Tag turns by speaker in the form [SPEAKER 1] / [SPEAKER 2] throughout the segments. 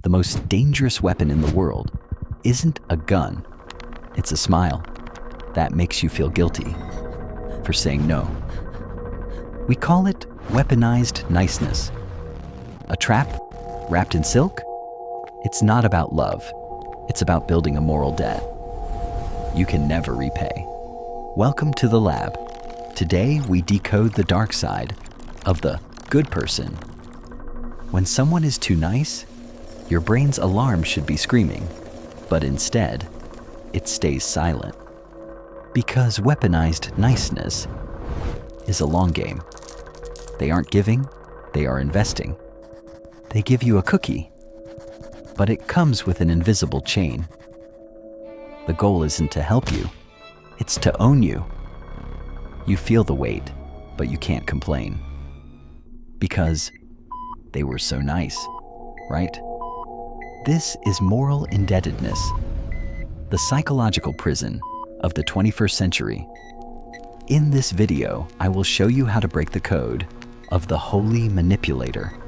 [SPEAKER 1] The most dangerous weapon in the world isn't a gun, it's a smile that makes you feel guilty for saying no. We call it weaponized niceness. A trap wrapped in silk? It's not about love, it's about building a moral debt you can never repay. Welcome to the lab. Today we decode the dark side of the good person. When someone is too nice, your brain's alarm should be screaming, but instead, it stays silent. Because weaponized niceness is a long game. They aren't giving, they are investing. They give you a cookie, but it comes with an invisible chain. The goal isn't to help you, it's to own you. You feel the weight, but you can't complain. Because they were so nice, right? This is moral indebtedness, the psychological prison of the 21st century. In this video, I will show you how to break the code of the holy manipulator.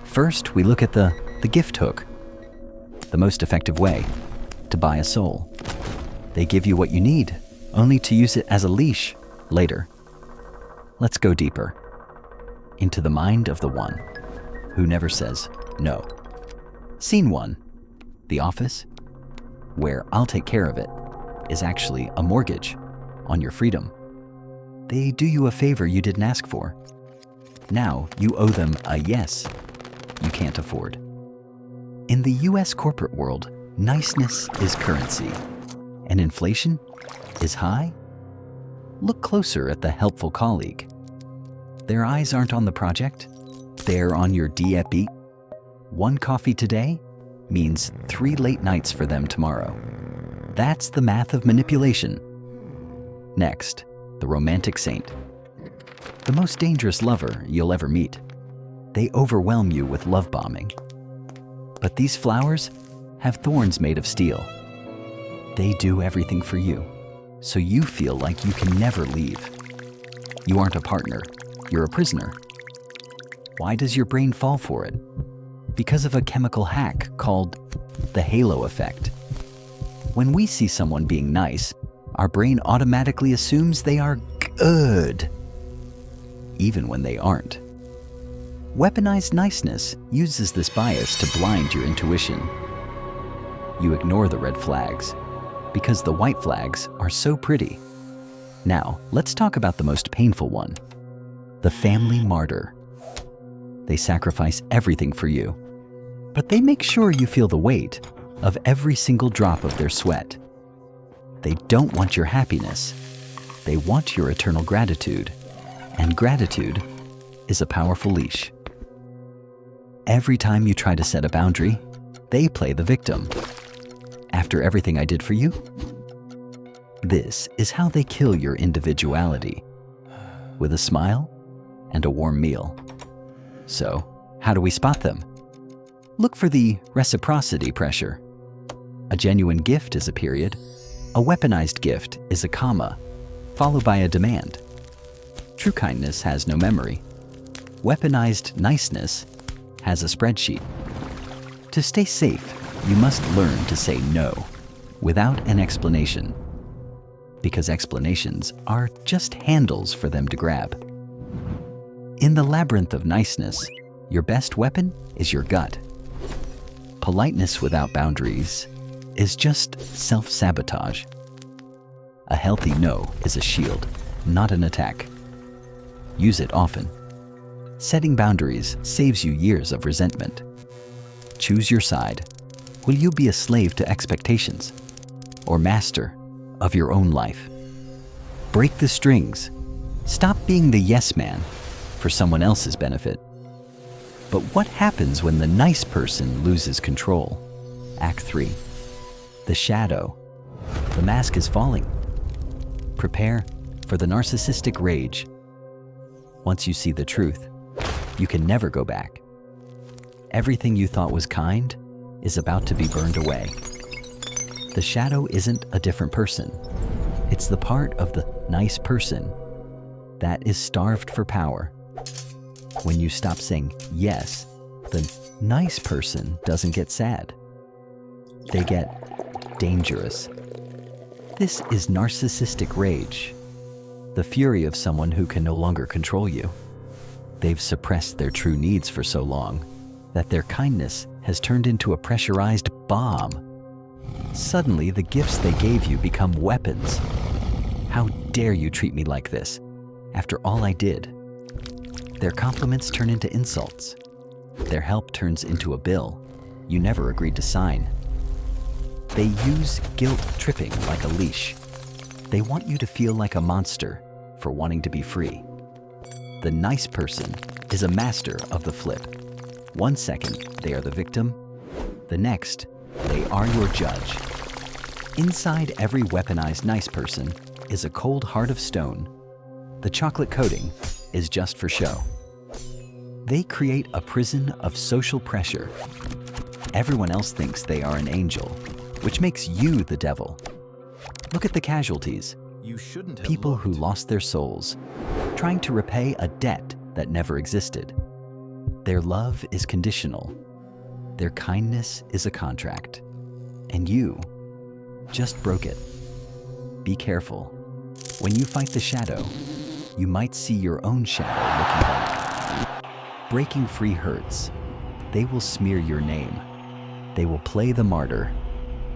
[SPEAKER 1] First, we look at the gift hook, the most effective way to buy a soul. They give you what you need, only to use it as a leash later. Let's go deeper into the mind of the one who never says no. Scene 1, the office, where I'll take care of it, is actually a mortgage on your freedom. They do you a favor you didn't ask for. Now you owe them a yes you can't afford. In the US corporate world, niceness is currency, and inflation is high. Look closer at the helpful colleague. Their eyes aren't on the project, they're on your DEP. One coffee today means 3 late nights for them tomorrow. That's the math of manipulation. Next, the romantic saint. The most dangerous lover you'll ever meet. They overwhelm you with love bombing. But these flowers have thorns made of steel. They do everything for you, so you feel like you can never leave. You aren't a partner, you're a prisoner. Why does your brain fall for it? Because of a chemical hack called the halo effect. When we see someone being nice, our brain automatically assumes they are good, even when they aren't. Weaponized niceness uses this bias to blind your intuition. You ignore the red flags because the white flags are so pretty. Now, let's talk about the most painful one, the family martyr. They sacrifice everything for you, but they make sure you feel the weight of every single drop of their sweat. They don't want your happiness. They want your eternal gratitude. And gratitude is a powerful leash. Every time you try to set a boundary, they play the victim. After everything I did for you? This is how they kill your individuality, with a smile and a warm meal. So, how do we spot them? Look for the reciprocity pressure. A genuine gift is a period. A weaponized gift is a comma, followed by a demand. True kindness has no memory. Weaponized niceness has a spreadsheet. To stay safe, you must learn to say no without an explanation, because explanations are just handles for them to grab. In the labyrinth of niceness, your best weapon is your gut. Politeness without boundaries is just self-sabotage. A healthy no is a shield, not an attack. Use it often. Setting boundaries saves you years of resentment. Choose your side. Will you be a slave to expectations or master of your own life? Break the strings. Stop being the yes man for someone else's benefit. But what happens when the nice person loses control? Act 3. The shadow. The mask is falling. Prepare for the narcissistic rage. Once you see the truth, you can never go back. Everything you thought was kind is about to be burned away. The shadow isn't a different person. It's the part of the nice person that is starved for power. When you stop saying yes The nice person doesn't get sad. They get dangerous. This is narcissistic rage, the fury of someone who can no longer control you. They've suppressed their true needs for so long that their kindness has turned into a pressurized bomb. Suddenly, the gifts they gave you become weapons. How dare you treat me like this, after all I did? Their compliments turn into insults. Their help turns into a bill you never agreed to sign. They use guilt tripping like a leash. They want you to feel like a monster for wanting to be free. The nice person is a master of the flip. 1 second, they are the victim. The next, they are your judge. Inside every weaponized nice person is a cold heart of stone. The chocolate coating is just for show. They create a prison of social pressure. Everyone else thinks they are an angel, which makes you the devil. Look at the casualties. People who lost their souls, trying to repay a debt that never existed. Their love is conditional. Their kindness is a contract. And you just broke it. Be careful. When you fight the shadow, you might see your own shadow looking back. Breaking free hurts. They will smear your name. They will play the martyr.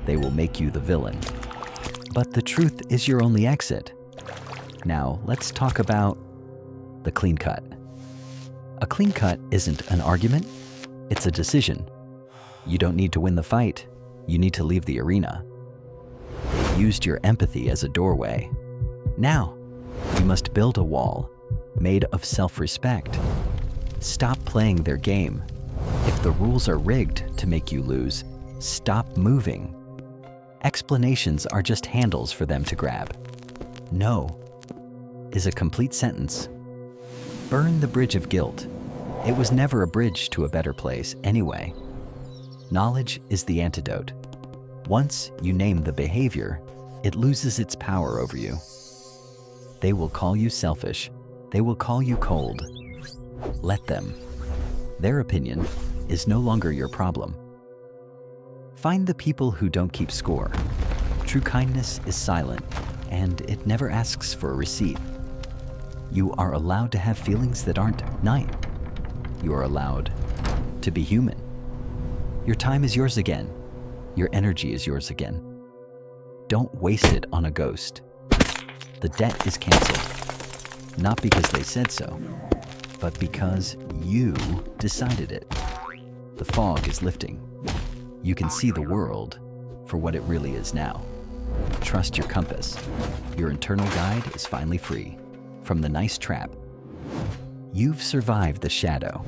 [SPEAKER 1] They will make you the villain. But the truth is your only exit. Now, let's talk about the clean cut. A clean cut isn't an argument, it's a decision. You don't need to win the fight, you need to leave the arena. They used your empathy as a doorway. Now, you must build a wall made of self-respect. Stop playing their game. If the rules are rigged to make you lose, stop moving. Explanations are just handles for them to grab. No is a complete sentence. Burn the bridge of guilt. It was never a bridge to a better place anyway. Knowledge is the antidote. Once you name the behavior, it loses its power over you. They will call you selfish. They will call you cold. Let them. Their opinion is no longer your problem. Find the people who don't keep score. True kindness is silent, and it never asks for a receipt. You are allowed to have feelings that aren't nice. You are allowed to be human. Your time is yours again. Your energy is yours again. Don't waste it on a ghost. The debt is canceled, not because they said so, but because you decided it. The fog is lifting. You can see the world for what it really is now. Trust your compass. Your internal guide is finally free from the nice trap. You've survived the shadow.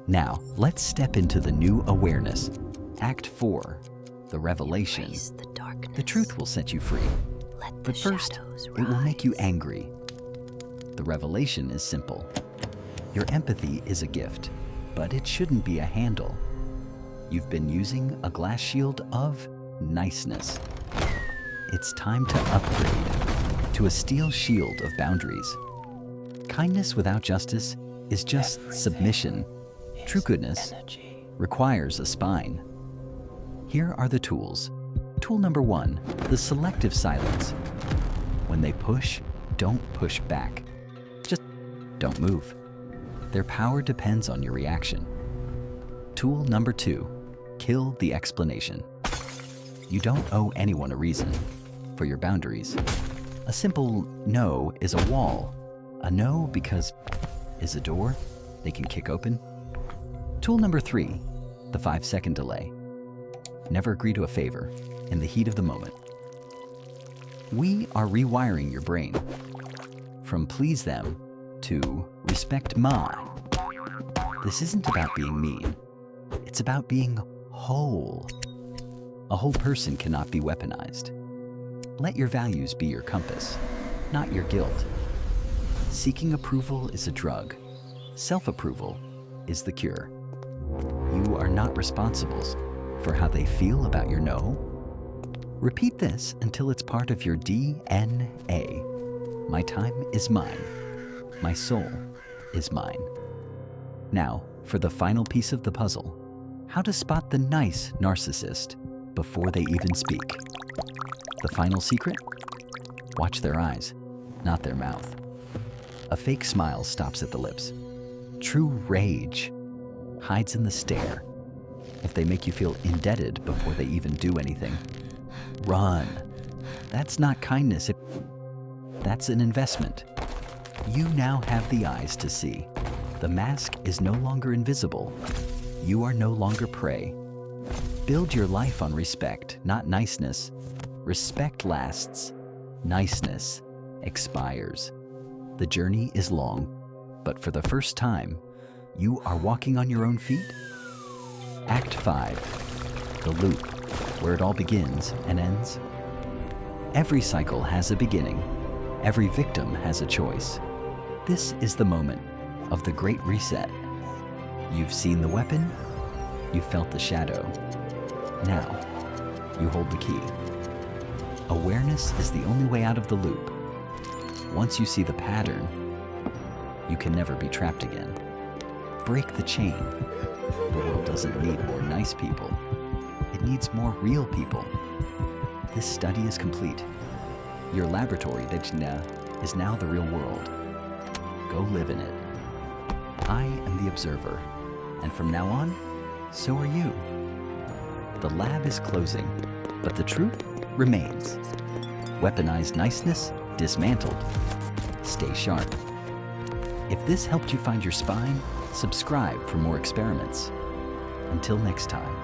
[SPEAKER 1] Now, let's step into the new awareness. Act 4, the revelation. The truth will set you free. But first, it will make you angry. The revelation is simple. Your empathy is a gift, but it shouldn't be a handle. You've been using a glass shield of niceness. It's time to upgrade to a steel shield of boundaries. Kindness without justice is just submission. True goodness requires a spine. Here are the tools. Tool number 1, the selective silence. When they push, don't push back. Just don't move. Their power depends on your reaction. Tool number 2, kill the explanation. You don't owe anyone a reason for your boundaries. A simple no is a wall. A no because is a door they can kick open. Tool number 3, the 5-second delay. Never agree to a favor in the heat of the moment. We are rewiring your brain from please them to respect my. This isn't about being mean. It's about being whole. A whole person cannot be weaponized. Let your values be your compass, not your guilt. Seeking approval is a drug. Self-approval is the cure. You are not responsible for how they feel about your no. Repeat this until it's part of your DNA. My time is mine. My soul is mine. Now, for the final piece of the puzzle: how to spot the nice narcissist before they even speak. The final secret? Watch their eyes, not their mouth. A fake smile stops at the lips. True rage hides in the stare. If they make you feel indebted before they even do anything, run. That's not kindness, that's an investment. You now have the eyes to see. The mask is no longer invisible. You are no longer prey. Build your life on respect, not niceness. Respect lasts. Niceness expires. The journey is long, but for the first time, you are walking on your own feet. Act 5, the loop, where it all begins and ends. Every cycle has a beginning. Every victim has a choice. This is the moment of the Great Reset. You've seen the weapon, you've felt the shadow. Now, you hold the key. Awareness is the only way out of the loop. Once you see the pattern, you can never be trapped again. Break the chain. The world doesn't need more nice people. It needs more real people. This study is complete. Your laboratory is now the real world. Go live in it. I am the observer, and from now on, so are you. The lab is closing, but the truth remains. Weaponized niceness dismantled. Stay sharp. If this helped you find your spine, subscribe for more experiments. Until next time.